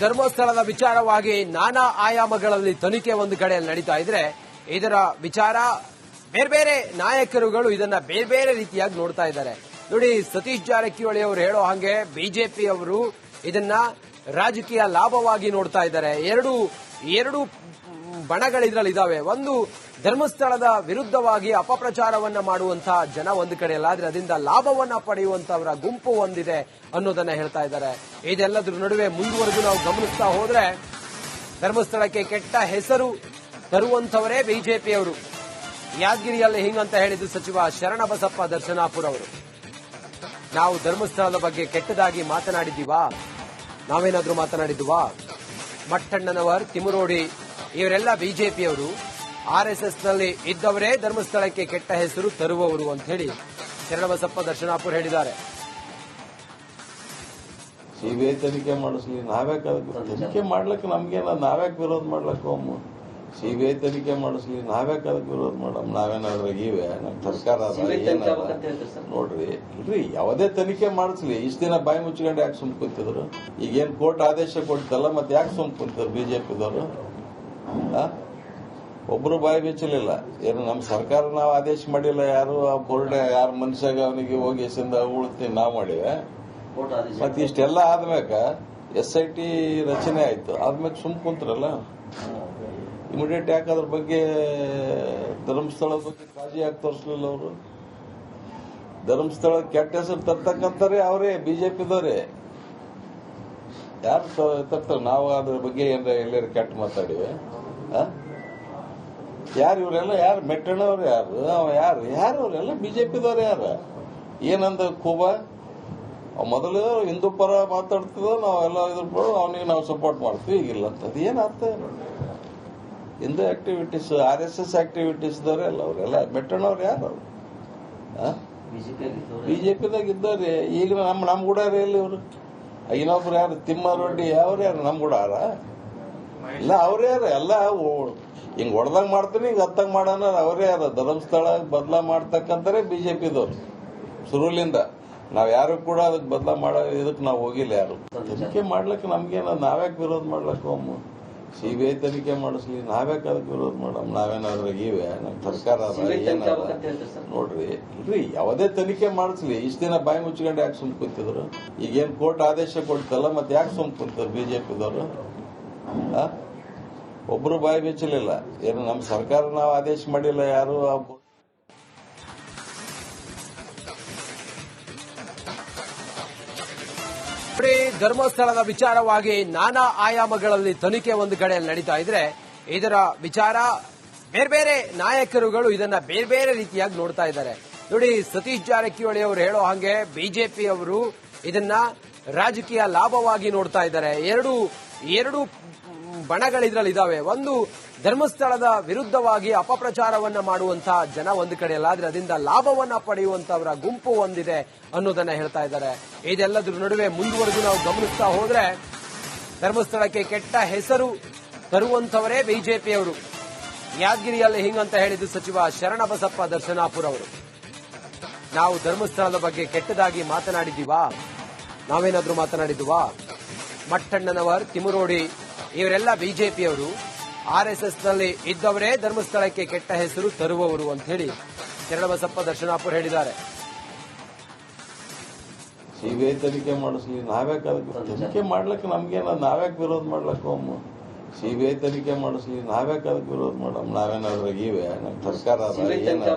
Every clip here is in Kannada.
ಧರ್ಮಸ್ಥಳದ ವಿಚಾರವಾಗಿ ನಾನಾ ಆಯಾಮಗಳಲ್ಲಿ ತನಿಖೆ ಒಂದು ಕಡೆಯಲ್ಲಿ ನಡೀತಾ ಇದ್ರೆ ಇದರ ವಿಚಾರ ಬೇರೆ ಬೇರೆ ನಾಯಕರುಗಳು ಇದನ್ನ ಬೇರೆ ಬೇರೆ ರೀತಿಯಾಗಿ ನೋಡ್ತಾ ಇದ್ದಾರೆ. ನೋಡಿ, ಸತೀಶ್ ಜಾರಕಿಹೊಳಿ ಅವರು ಹೇಳೋ ಹಾಗೆ ಬಿಜೆಪಿ ಅವರು ಇದನ್ನ ರಾಜಕೀಯ ಲಾಭವಾಗಿ ನೋಡ್ತಾ ಇದ್ದಾರೆ. ಎರಡು ಬಣಗಳಿದ್ರಲ್ಲಿ ಇದಾವೆ. ಒಂದು ಧರ್ಮಸ್ಥಳದ ವಿರುದ್ಧವಾಗಿ ಅಪಪ್ರಚಾರವನ್ನ ಮಾಡುವಂತಹ ಜನ ಒಂದು ಕಡೆಯಲ್ಲಾದ್ರೆ ಅದರಿಂದ ಲಾಭವನ್ನ ಪಡೆಯುವಂತವರ ಗುಂಪು ಒಂದಿದೆ ಅನ್ನೋದನ್ನ ಹೇಳ್ತಾ ಇದ್ದಾರೆ. ಇದೆಲ್ಲದರ ನಡುವೆ ಮುಂದುವರೆದು ನಾವು ಗಮನಿಸ್ತಾ ಹೋದ್ರೆ ಧರ್ಮಸ್ಥಳಕ್ಕೆ ಕೆಟ್ಟ ಹೆಸರು ತರುವಂತವರೇ ಬಿಜೆಪಿಯವರು. ಯಾದಗಿರಿಯಲ್ಲಿ ಹಿಂಗಂತ ಹೇಳಿದ್ದು ಸಚಿವ ಶರಣಬಸಪ್ಪ ದರ್ಶನಾಪುರ ಅವರು. ನಾವು ಧರ್ಮಸ್ಥಳದ ಬಗ್ಗೆ ಕೆಟ್ಟದಾಗಿ ಮಾತನಾಡಿದ್ದೀವಾ? ನಾವೇನಾದ್ರೂ ಮಾತನಾಡಿದ್ವಾ? ಮಟ್ಟಣ್ಣನವರ್, ತಿಮುರೋಡಿ ಇವರೆಲ್ಲ ಬಿಜೆಪಿಯವರು. ಆರ್ಎಸ್ಎಸ್ನಲ್ಲಿ ಇದ್ದವರೇ ಧರ್ಮಸ್ಥಳಕ್ಕೆ ಕೆಟ್ಟ ಹೆಸರು ತರುವವರು ಅಂತ ಹೇಳಿ ಶರಣಬಸಪ್ಪ ದರ್ಶನಾಪುರ ಹೇಳಿದ್ದಾರೆ. ಸಿಬಿಐ ತನಿಖೆ ಮಾಡಿಸ್ಲಿ, ನಾವ್ಯಾಕೆ ತನಿಖೆ ಮಾಡ್ಲಿಕ್ಕೆ ನಮ್ಗೇನ, ನಾವ್ಯಾಕೆ ವಿರೋಧ ಮಾಡ್ಲಕ್ಕ? ಸಿಬಿಐ ತನಿಖೆ ಮಾಡಿಸ್ಲಿ, ನಾವ್ಯಾಕೆ ಅದಕ್ಕೆ ವಿರೋಧ ಮಾಡಮ್? ನಾವೇನಾದ್ರೂ ಇವೆ ನಮ್ ಸರ್ಕಾರ ನೋಡ್ರಿ, ಇಲ್ರಿ ಯಾವುದೇ ತನಿಖೆ ಮಾಡಿಸ್ಲಿ. ಇಷ್ಟ ದಿನ ಬಾಯಿ ಮುಚ್ಕೊಂಡು ಯಾಕೆ ಸುಮ್ ಕುಂತಿದ್ರು? ಈಗೇನ್ ಕೋರ್ಟ್ ಆದೇಶ ಕೊಡ್ತಲ್ಲ, ಮತ್ತೆ ಯಾಕೆ ಸುಮ್ ಕುಂತಿದ್ರು ಬಿಜೆಪಿದವರು? ಒಬ್ರು ಬಾಯಿ ಬಿಚ್ಚಲಿಲ್ಲ. ಏನು ನಮ್ಮ ಸರ್ಕಾರ ನಾವು ಆದೇಶ ಮಾಡಿಲ್ಲ, ಯಾರು ಕೋರ್ಟ್ ಯಾರ ಮನುಷ್ಯಾಗ ಅವನಿಗೆ ಹೋಗಿ ಎಸಿಂದ ಉಳ್ತೀನಿ ನಾವು ಮಾಡಿವೆ. ಮತ್ತೆ ಇಷ್ಟೆಲ್ಲ ಆದ್ಮ್ಯಾಕ SIT ರಚನೆ ಆಯ್ತು, ಆದ್ಮ್ಯಾಗ ಸುಮ್ ಕುಂತ್ರಲ್ಲ. ಇಮಿಡಿಯೇಟ್ ಯಾಕೆ ಅದ್ರ ಬಗ್ಗೆ ಧರ್ಮಸ್ಥಳದ ಬಗ್ಗೆ ಕಾಳಜಿ ಯಾಕೆ ತೋರಿಸಲಿಲ್ಲ ಅವರು? ಧರ್ಮಸ್ಥಳ ಕೆಟ್ಟ ಹೆಸರು ತರ್ತಕ್ಕಂತಾರೆ ಅವರೇ, ಬಿಜೆಪಿದವರೇ. ಯಾರು ತರ್ತಾರೆ? ನಾವು ಅದ್ರ ಬಗ್ಗೆ ಏನಾರ ಎಲ್ಲರೂ ಕೆಟ್ಟ ಮಾತಾಡಿವೆ? ಯಾರು ಇವರೆಲ್ಲ? ಯಾರು ಮೆಟ್ಟಣ್ಣವ್ರು? ಯಾರು ಅವರೆಲ್ಲ ಬಿಜೆಪಿದವ್ರು? ಯಾರು ಏನಂದ ಕೂಬ ಮೊದಲು ಹಿಂದೂ ಪರ ಮಾತಾಡ್ತಿದ್ದ, ನಾವೆಲ್ಲ ಇದ್ರ ಪರ ಅವನಿಗೆ ನಾವು ಸಪೋರ್ಟ್ ಮಾಡ್ತೀವಿ. ಈಗಿಲ್ಲ ಅಂತದ್ದು ಏನ್ ಅರ್ಥ? ಹಿಂದೂ ಆಕ್ಟಿವಿಟೀಸ್, RSS ಆಕ್ಟಿವಿಟೀಸ್ ದವ್ರೆ ಅಲ್ಲ ಅವರೆಲ್ಲ. ಮೆಟ್ಟಣ್ಣವ್ರು ಯಾರು? ಬಿಜೆಪಿದಾಗ ಇದ್ದವ್ರಿ. ಈಗ ನಮ್ ಕೂಡ ಎಲ್ಲಿ ಇವರು? ಇನ್ನೊಬ್ರು ಯಾರು? ತಿಮ್ಮಾರೆಡ್ಡಿ ಯಾರು ನಮ್ ಕೂಡ ಇಲ್ಲ, ಅವ್ರೇ ಯಾರ? ಎಲ್ಲ ಹಿಂಗ್ ಹೊಡೆದಂಗ್ ಮಾಡ್ತೀನಿ, ಹಿಂಗ್ ಹತ್ತಂಗ್ ಮಾಡೋಣ ಅವರೇ ಯಾರ? ಧರ್ಮಸ್ಥಳ ಬದಲಾ ಮಾಡ್ತಕ್ಕಂತಾರೆ ಬಿಜೆಪಿದವ್ರು ಶುರುಲಿಂದ. ನಾವ್ ಯಾರು ಕೂಡ ಅದಕ್ಕೆ ಬದಲಾ ಮಾಡೋ ಇದಕ್ಕೆ ನಾವು ಹೋಗಿಲ್ಲ. ಯಾರು ತನಿಖೆ ಮಾಡ್ಲಿಕ್ಕೆ ನಮ್ಗೇನ, ನಾವ್ಯಾಕೆ ವಿರೋಧ ಮಾಡ್ಲಕ್ಕ? ಸಿಬಿಐ ತನಿಖೆ ಮಾಡಿಸ್ಲಿ, ನಾವ್ಯಾಕೆ ಅದಕ್ಕೆ ವಿರೋಧ ಮಾಡಮ್? ನಾವೇನಾದ್ರೂ ಇವೆ ನಮ್ ಸರ್ಕಾರ ನೋಡ್ರಿ, ಇಲ್ರಿ ಯಾವುದೇ ತನಿಖೆ ಮಾಡಿಸ್ಲಿ. ಇಷ್ಟ ದಿನ ಬಾಯಿ ಮುಚ್ಕೊಂಡು ಯಾಕೆ ಸುಮ್ ಕುಂತಿದ್ರು? ಈಗೇನ್ ಕೋರ್ಟ್ ಆದೇಶ ಕೊಡ್ತಲ್ಲ, ಮತ್ತೆ ಯಾಕೆ ಸುಮ್ ಕುಂತಿದ್ರು ಬಿಜೆಪಿದವರು? ಒಬ್ರು ಬಾಯಿ ಬಿಚ್ಚಲಿಲ್ಲ. ಏನು ನಮ್ಮ ಸರ್ಕಾರ ನಾವು ಆದೇಶ ಮಾಡಿಲ್ಲ, ಯಾರು ಧರ್ಮಸ್ಥಳದ ವಿಚಾರವಾಗಿ ನಾನಾ ಆಯಾಮಗಳಲ್ಲಿ ತನಿಖೆ ಒಂದು ಕಡೆಯಲ್ಲಿ ನಡೀತಾ ಇದ್ರೆ ಇದರ ವಿಚಾರ ಬೇರೆ ಬೇರೆ ನಾಯಕರುಗಳು ಇದನ್ನ ಬೇರೆ ಬೇರೆ ರೀತಿಯಾಗಿ ನೋಡ್ತಾ ಇದ್ದಾರೆ. ನೋಡಿ, ಸತೀಶ್ ಜಾರಕಿಹೊಳಿ ಅವರು ಹೇಳೋ ಹಾಗೆ ಬಿಜೆಪಿ ಅವರು ಇದನ್ನ ರಾಜಕೀಯ ಲಾಭವಾಗಿ ನೋಡ್ತಾ ಇದ್ದಾರೆ. ಎರಡು ಬಣಗಳಿದ್ರಲ್ಲಿ ಇದಾವೆ. ಒಂದು ಧರ್ಮಸ್ಥಳದ ವಿರುದ್ಧವಾಗಿ ಅಪಪ್ರಚಾರವನ್ನ ಮಾಡುವಂತಹ ಜನ ಒಂದು ಕಡೆಯಲ್ಲಾದ್ರೆ ಅದರಿಂದ ಲಾಭವನ್ನ ಪಡೆಯುವಂತವರ ಗುಂಪು ಒಂದಿದೆ ಅನ್ನೋದನ್ನ ಹೇಳ್ತಾ ಇದ್ದಾರೆ. ಇದೆಲ್ಲದರ ನಡುವೆ ಮುಂದುವರೆದು ನಾವು ಗಮನಿಸ್ತಾ ಹೋದ್ರೆ ಧರ್ಮಸ್ಥಳಕ್ಕೆ ಕೆಟ್ಟ ಹೆಸರು ತರುವಂತವರೇ ಬಿಜೆಪಿಯವರು. ಯಾದಗಿರಿಯಲ್ಲಿ ಹಿಂಗಂತ ಹೇಳಿದ್ದು ಸಚಿವ ಶರಣಬಸಪ್ಪ ದರ್ಶನಾಪುರ ಅವರು. ನಾವು ಧರ್ಮಸ್ಥಳದ ಬಗ್ಗೆ ಕೆಟ್ಟದಾಗಿ ಮಾತನಾಡಿದ್ದೀವಾ? ನಾವೇನಾದ್ರೂ ಮಾತನಾಡಿದ್ವಾ? ಮಟ್ಟಣ್ಣನವರ್, ತಿಮುರೋಡಿ ಇವರೆಲ್ಲ ಬಿಜೆಪಿಯವರು. RSSನಲ್ಲಿ ಇದ್ದವರೇ ಧರ್ಮಸ್ಥಳಕ್ಕೆ ಕೆಟ್ಟ ಹೆಸರು ತರುವವರು ಅಂತ ಹೇಳಿ ಶರಣಬಸಪ್ಪ ದರ್ಶನಾಪುರ ಹೇಳಿದ್ದಾರೆ. ಸಿಬಿಐ ತನಿಖೆ ಮಾಡಿಸ್ಲಿ, ನಾವ್ಯಾಕೆ ಅದಕ್ಕೆ ತನಿಖೆ ಮಾಡ್ಲಿಕ್ಕೆ ನಮ್ಗೇನ, ನಾವ್ಯಾಕೆ ವಿರೋಧ ಮಾಡ್ಲಕ್ಕ? ಸಿಬಿಐ ತನಿಖೆ ಮಾಡಿಸ್ಲಿ, ನಾವ್ಯಾಕೆ ಅದಕ್ಕೆ ವಿರೋಧ ಮಾಡಮ್? ನಾವೇನಾದ್ರೂ ಇವೆ ನಮ್ ಸರ್ಕಾರ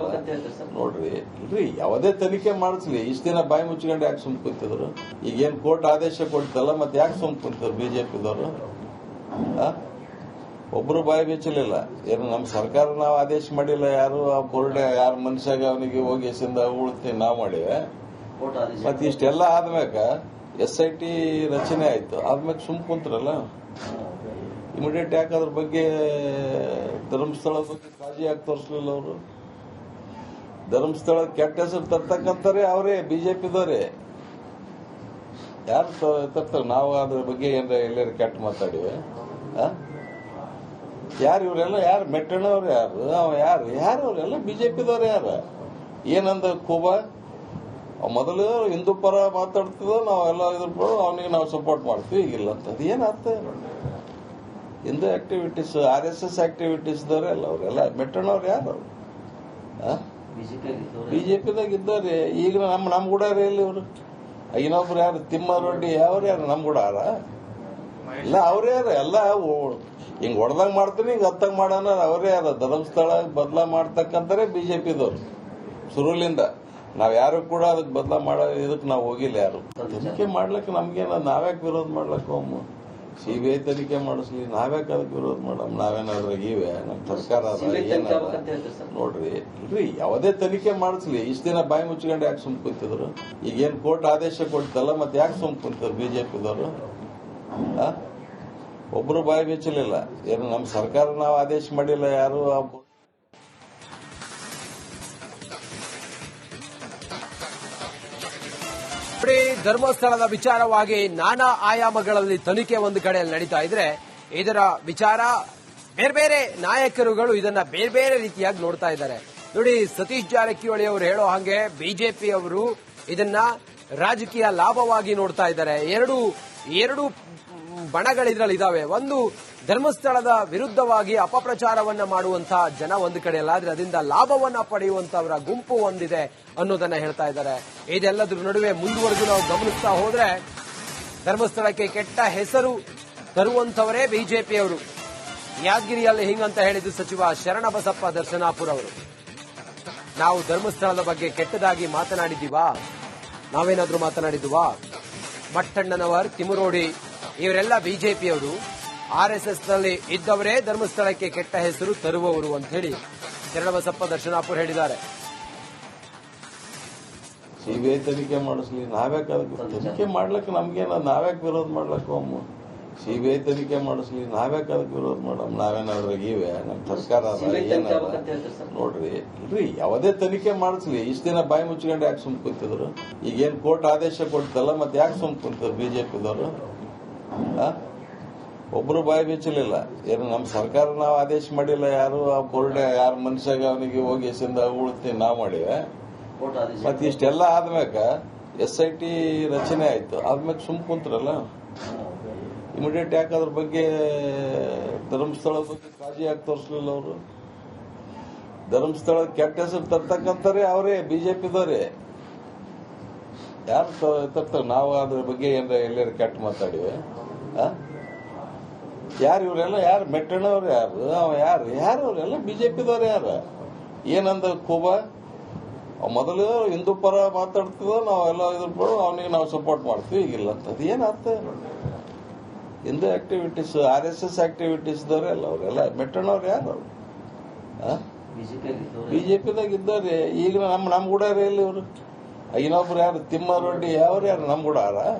ನೋಡ್ರಿ, ಇಲ್ರಿ ಯಾವುದೇ ತನಿಖೆ ಮಾಡಿಸ್ಲಿ. ಇಷ್ಟ ದಿನ ಬಾಯಿ ಮುಚ್ಕೊಂಡು ಯಾಕೆ ಸುಮ್ ಕುಂತಿದ್ರು? ಈಗೇನ್ ಕೋರ್ಟ್ ಆದೇಶ ಕೊಡ್ತಲ್ಲ, ಮತ್ತೆ ಯಾಕೆ ಸುಮ್ ಕುಂತಿದ್ರು ಬಿಜೆಪಿದವರು? ಒಬ್ರು ಬಾಯಿ ಬಿಚ್ಚಲಿಲ್ಲ. ಏನು ನಮ್ಮ ಸರ್ಕಾರ ನಾವು ಆದೇಶ ಮಾಡಿಲ್ಲ, ಯಾರು ಕೋರ್ಟ್ ಯಾರ ಮನುಷ್ಯಾಗ ಅವನಿಗೆ ಹೋಗಿ ಎಸಿಂದ ಉಳ್ತೀನಿ ನಾವು ಮಾಡಿವೆ. ಮತ್ತೆ ಇಷ್ಟೆಲ್ಲ ಆದ್ಮ್ಯಾಕ SIT ರಚನೆ ಆಯ್ತು, ಆದ್ಮ್ಯಾಗ ಸುಮ್ ಕುಂತ್ರಲ್ಲ. ಇಮಿಡಿಯೇಟ್ ಯಾಕೆ ಅದ್ರ ಬಗ್ಗೆ ಧರ್ಮಸ್ಥಳದ ಬಗ್ಗೆ ಕಾಳಜಿ ಯಾಕೆ ತೋರಿಸಲಿಲ್ಲ ಅವರು? ಧರ್ಮಸ್ಥಳ ಕೆಟ್ಟ ಹೆಸರು ತರ್ತಕ್ಕಂತಾರೆ ಅವರೇ, ಬಿಜೆಪಿದವರೇ. ಯಾರು ತರ್ತಾರೆ? ನಾವು ಅದ್ರ ಬಗ್ಗೆ ಏನಾರ ಎಲ್ಲರೂ ಕೆಟ್ಟ ಮಾತಾಡಿವೆ? ಯಾರು ಇವರೆಲ್ಲ? ಯಾರು ಮೆಟ್ಟಣ್ಣವ್ರು? ಯಾರು ಅವರೆಲ್ಲ ಬಿಜೆಪಿದವ್ರು? ಯಾರು ಏನಂದ ಕೂಬ ಮೊದಲು ಹಿಂದೂ ಪರ ಮಾತಾಡ್ತಿದ್ದ ನಾವೆಲ್ಲ ಇದ್ರ ಪರ ಅವನಿಗೆ ನಾವು ಸಪೋರ್ಟ್ ಮಾಡ್ತೀವಿ ಈಗಿಲ್ಲ ಅಂತ ಏನ್ ಅರ್ಥ ಹಿಂದೂ ಆಕ್ಟಿವಿಟೀಸ್ RSS ಆಕ್ಟಿವಿಟೀಸ್ ದವರೆಲ್ಲ ಅವರೆಲ್ಲ ಮೆಟ್ಟಣ್ಣವ್ರು ಯಾರು ಬಿಜೆಪಿದಾಗ ಇದ್ದಾರೆ ಈಗ ನಮ್ ಕೂಡ ಇಲ್ಲಿ ಇವರು ಇನ್ನೊಬ್ರು ಯಾರು ತಿಮ್ಮಾರೆಡ್ಡಿ ಯಾರು ನಮ್ ಕೂಡ ಇಲ್ಲ ಅವ್ರೇ ಯಾರು ಎಲ್ಲ ಹಿಂಗ್ ಹೊಡೆದಂಗ್ ಮಾಡ್ತೀನಿ ಹಿಂಗ್ ಹತ್ತಂಗ್ ಮಾಡೋಣ ಅವರೇ ಯಾರ ಧರ್ಮಸ್ಥಳ ಬದಲಾ ಮಾಡ್ತಕ್ಕಂತಾರೆ ಬಿಜೆಪಿದವ್ರು ಶುರುಲಿಂದ ನಾವ್ ಯಾರು ಕೂಡ ಅದಕ್ಕೆ ಬದಲಾ ಮಾಡೋ ಇದಕ್ಕೆ ನಾವು ಹೋಗಿಲ್ಲ ಯಾರು ತನಿಖೆ ಮಾಡ್ಲಿಕ್ಕೆ ನಮ್ಗೇನ ನಾವ್ಯಾಕೆ ವಿರೋಧ ಮಾಡ್ಲಕ್ಕ CBI ತನಿಖೆ ಮಾಡಿಸ್ಲಿ ನಾವ್ಯಾಕೆ ಅದಕ್ಕೆ ವಿರೋಧ ಮಾಡಮ್ ನಾವೇನಾದ್ರೂ ಇವೆ ನಮ್ ಸರ್ಕಾರ ನೋಡ್ರಿ ಇಲ್ರಿ ಯಾವುದೇ ತನಿಖೆ ಮಾಡಿಸ್ಲಿ ಇಷ್ಟ ದಿನ ಬಾಯಿ ಮುಚ್ಕೊಂಡು ಯಾಕೆ ಸುಮ್ ಕುಂತಿದ್ರು ಈಗೇನ್ ಕೋರ್ಟ್ ಆದೇಶ ಕೊಡ್ತಲ್ಲ ಮತ್ತೆ ಯಾಕೆ ಸುಮ್ ಕುಂತಿದ್ರು ಬಿಜೆಪಿದವರು ಒಬ್ರು ಬಾಯಿ ಬೆಚ್ಚಲಿಲ್ಲ ಏನು ನಮ್ ಸರ್ಕಾರ ನಾವು ಆದೇಶ ಮಾಡಿಲ್ಲ ಯಾರು ಧರ್ಮಸ್ಥಳದ ವಿಚಾರವಾಗಿ ನಾನಾ ಆಯಾಮಗಳಲ್ಲಿ ತನಿಖೆ ಒಂದು ಕಡೆಯಲ್ಲಿ ನಡೀತಾ ಇದ್ರೆ ಇದರ ವಿಚಾರ ಬೇರೆ ಬೇರೆ ನಾಯಕರುಗಳು ಇದನ್ನ ಬೇರೆ ಬೇರೆ ರೀತಿಯಾಗಿ ನೋಡ್ತಾ ಇದ್ದಾರೆ. ನೋಡಿ, ಸತೀಶ್ ಜಾರಕಿಹೊಳಿ ಅವರು ಹೇಳೋ ಹಾಗೆ ಬಿಜೆಪಿ ಅವರು ಇದನ್ನ ರಾಜಕೀಯ ಲಾಭವಾಗಿ ನೋಡ್ತಾ ಇದ್ದಾರೆ. ಎರಡು ಬಣಗಳಿದ್ರಲ್ಲಿ ಇದಾವೆ. ಒಂದು ಧರ್ಮಸ್ಥಳದ ವಿರುದ್ಧವಾಗಿ ಅಪಪ್ರಚಾರವನ್ನ ಮಾಡುವಂತಹ ಜನ ಒಂದು ಕಡೆಯಲ್ಲಾದ್ರೆ ಅದರಿಂದ ಲಾಭವನ್ನ ಪಡೆಯುವಂತವರ ಗುಂಪು ಒಂದಿದೆ ಅನ್ನೋದನ್ನ ಹೇಳ್ತಾ ಇದ್ದಾರೆ. ಇದೆಲ್ಲದರ ನಡುವೆ ಮುಂದುವರೆದು ನಾವು ಗಮನಿಸ್ತಾ ಹೋದ್ರೆ ಧರ್ಮಸ್ಥಳಕ್ಕೆ ಕೆಟ್ಟ ಹೆಸರು ತರುವಂತವರೇ ಬಿಜೆಪಿಯವರು. ಯಾದಗಿರಿಯಲ್ಲಿ ಹಿಂಗಂತ ಹೇಳಿದ್ದು ಸಚಿವ ಶರಣಬಸಪ್ಪ ದರ್ಶನಾಪುರ ಅವರು. ನಾವು ಧರ್ಮಸ್ಥಳದ ಬಗ್ಗೆ ಕೆಟ್ಟದಾಗಿ ಮಾತನಾಡಿದ್ದೀವಾ? ನಾವೇನಾದ್ರೂ ಮಾತನಾಡಿದ್ವಾ? ಮಟ್ಟಣ್ಣನವರ್, ತಿಮುರೋಡಿ ಇವರೆಲ್ಲ ಬಿಜೆಪಿಯವರು. RSS ನಲ್ಲಿ ಇದ್ದವರೇ ಧರ್ಮಸ್ಥಳಕ್ಕೆ ಕೆಟ್ಟ ಹೆಸರು ತರುವವರು ಅಂತ ಹೇಳಿ ಶರಣಬಸಪ್ಪ ದರ್ಶನಾಪುರ ಹೇಳಿದ್ದಾರೆ. CBI ತನಿಖೆ ಮಾಡಿಸ್ಲಿ ನಾವ್ಯಾಕೆ ಅದಕ್ಕೆ ತನಿಖೆ ಮಾಡ್ಲಿಕ್ಕೆ ನಮ್ಗೇನ ನಾವ್ಯಾಕೆ ವಿರೋಧ ಮಾಡ್ಲಕ್ಕ CBI ತನಿಖೆ ಮಾಡಿಸ್ಲಿ ನಾವ್ಯಾಕೆ ಅದಕ್ಕೆ ವಿರೋಧ ಮಾಡಮ್ ನಾವೇನಾದ್ರೂ ಇವೆ ನಮ್ ಸರ್ಕಾರ ನೋಡ್ರಿ ಇಲ್ರಿ ಯಾವುದೇ ತನಿಖೆ ಮಾಡಿಸ್ಲಿ ಇಷ್ಟ ದಿನ ಬಾಯಿ ಮುಚ್ಕೊಂಡು ಯಾಕೆ ಸುಮ್ ಕುಂತಿದ್ರು ಈಗೇನ್ ಕೋರ್ಟ್ ಆದೇಶ ಕೊಡ್ತಲ್ಲ ಮತ್ತೆ ಯಾಕೆ ಸುಮ್ ಕುಂತಿದ್ರು ಬಿಜೆಪಿದವರು ಒಬ್ರು ಬಾಯಿ ಬೆಚ್ಚಲಿಲ್ಲ ಏನು ನಮ್ ಸರ್ಕಾರ ನಾವು ಆದೇಶ ಮಾಡಿಲ್ಲ ಯಾರು ಆ ಬೋರ್ಡ್ ಯಾರ ಮನುಷ್ಯಾಗ ಅವನಿಗೆ ಹೋಗಿ ಎಸಿಂದ ಉಳ್ತೀನಿ ನಾವ್ ಮಾಡಿವೆ ಮತ್ತೆ ಇಷ್ಟೆಲ್ಲ ಆದ್ಮ್ಯಾಕ SIT ರಚನೆ ಆಯ್ತು ಆದ್ಮ್ಯಾಗ ಸುಮ್ ಕುಂತ್ರಲ್ಲ ಇಮಿಡಿಯೇಟ್ ಯಾಕೆ ಅದ್ರ ಬಗ್ಗೆ ಧರ್ಮಸ್ಥಳದ ಬಗ್ಗೆ ಕಾಳಜಿ ಯಾಕೆ ತೋರಿಸಲಿಲ್ಲ ಅವರು? ಧರ್ಮಸ್ಥಳದ ಕೆಟ್ಟ ಹೆಸರು ತರ್ತಕ್ಕಂತಾರೆ ಅವರೇ ಬಿಜೆಪಿದವರೇ. ಯಾರು ತರ್ತಾರೆ? ನಾವು ಅದ್ರ ಬಗ್ಗೆ ಏನಾರ ಎಲ್ಲಾರು ಕೆಟ್ಟ ಮಾತಾಡಿವೆ? ಯಾರು ಇವರೆಲ್ಲ ಯಾರು? ಮೆಟ್ಟಣ್ಣವ್ರು ಯಾರು? ಅವ ಯಾರು ಅವರೆಲ್ಲ ಬಿಜೆಪಿದವ್ರು ಯಾರು? ಏನಂದ ಕೋಬ ಮೊದಲು ಹಿಂದೂ ಪರ ಮಾತಾಡ್ತಿದ್ದ ನಾವೆಲ್ಲ ಇದ್ರ ಪರ ಅವನಿಗೆ ನಾವು ಸಪೋರ್ಟ್ ಮಾಡ್ತೀವಿ ಈಗಿಲ್ಲ ಅಂತ ಏನ್ ಅರ್ಥ ಹಿಂದೂ ಆಕ್ಟಿವಿಟೀಸ್ RSS ಆಕ್ಟಿವಿಟೀಸ್ ದವರೆಲ್ಲ ಅವರೆಲ್ಲ ಮೆಟ್ಟಣ್ಣವ್ರು ಯಾರು ಬಿಜೆಪಿದಾಗ ಇದ್ದಾರೆ ಈಗ ನಮ್ ಕೂಡ ಇಲ್ಲಿ ಇವರು ಇನ್ನೊಬ್ರು ಯಾರು ತಿಮ್ಮಾರೆಡ್ಡಿ ಯಾರು ನಮ್ ಕೂಡ